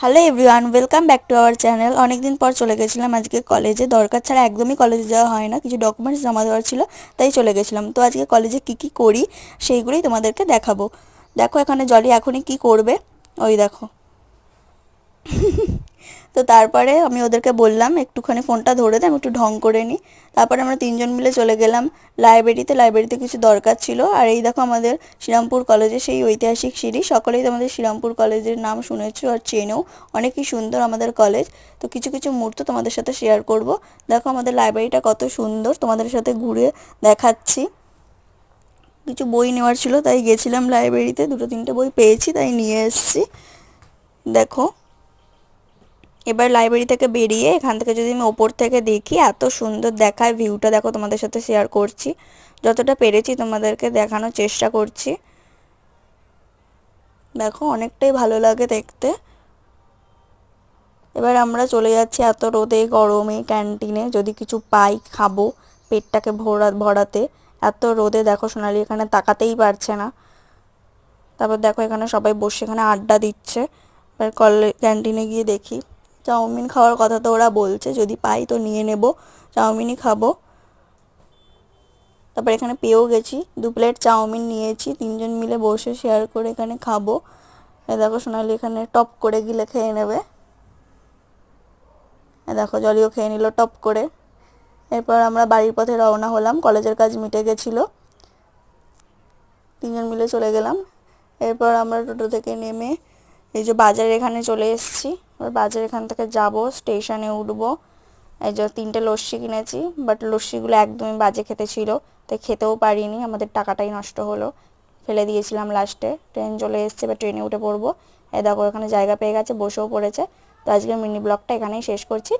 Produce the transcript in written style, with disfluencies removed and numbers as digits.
Hello everyone, welcome back to our channel. অনেকদিন পর চলে গেছিলাম আজকে কলেজে। দরকার ছাড়া একদমই কলেজে যাওয়া হয় না, কিছু ডকুমেন্টস জমা দেওয়ার ছিল, তাই চলে গেছিলাম। তো আজকে কলেজে কি কি করি সেইগুলোই তোমাদেরকে দেখাবো। দেখো এখানে জলি এখনই কি করবে, ওই দেখো। তো তারপরে আমি ওদেরকে বললাম একটুখানি ফোনটা ধরে দে, আমি একটু ঢং করে নিই। তারপরে আমরা তিনজন মিলে চলে গেলাম লাইব্রেরিতে কিছু দরকার ছিল। আর এই দেখো আমাদের শ্রীরামপুর কলেজে সেই ঐতিহাসিক সিঁড়ি। সকলেই তো আমাদের শ্রীরামপুর কলেজের নাম শুনেছো আর চেনেও, অনেকই সুন্দর আমাদের কলেজ। তো কিছু কিছু মুহূর্ত তোমাদের সাথে শেয়ার করব। দেখো আমাদের লাইব্রেরিটা কত সুন্দর, তোমাদের সাথে ঘুরে দেখাচ্ছি। কিছু বই নেওয়ার ছিল তাই গেছিলাম লাইব্রেরিতে, দুটো তিনটে বই পেয়েছি তাই নিয়ে এসেছি। দেখো এবার লাইব্রেরি থেকে বেরিয়ে এখান থেকে যদি আমি ওপর থেকে দেখি, এত সুন্দর দেখায় ভিউটা। দেখো তোমাদের সাথে শেয়ার করছি, যতটা পেরেছি তোমাদেরকে দেখানোর চেষ্টা করছি। দেখো অনেকটাই ভালো লাগে দেখতে। এবার আমরা চলে যাচ্ছি এত রোদে গরমে ক্যান্টিনে, যদি কিছু পাই খাবো পেটটাকে ভরাতে। এত রোদে দেখো সোনালি এখানে তাকাতেই পারছে না। তারপর দেখো এখানে সবাই বসে এখানে আড্ডা দিচ্ছে। এবার ক্যান্টিনে গিয়ে দেখি চাউমিন খাওয়ার কথা তো ওরা বলছে, যদি পাই তো নিয়ে নেব, চাউমিনই খাবো। তারপর এখানে পেয়েও গেছি, 2 প্লেট চাউমিন নিয়েছি, তিনজন মিলে বসে শেয়ার করে এখানে খাবো। দেখো সোনালি এখানে টপ করে গিলে খেয়ে নেবে। দেখো জলিও খেয়ে নিল টপ করে। এরপর আমরা বাড়ির পথে রওনা হলাম, কলেজের কাজ মিটে গেছিলো, তিনজন মিলে চলে গেলাম। এরপর আমরা টোটো থেকে নেমে এই যে বাজার এখানে চলে এসেছি। এবার বাজার এখান থেকে যাব, স্টেশনে উঠবো। এই যে 3টে লস্যি কিনেছি, বাট লস্যিগুলো একদমই বাজে খেতে ছিল, তাই খেতেও পারিনি, আমাদের টাকাটাই নষ্ট হলো, ফেলে দিয়েছিলাম লাস্টে। ট্রেন চলে এসছে, এবার ট্রেনে উঠে পড়বো। এই দেখো এখানে জায়গা পেয়ে গেছে, বসেও পড়েছে। তো আজকের মিনি ব্লগটা এখানেই শেষ করছি।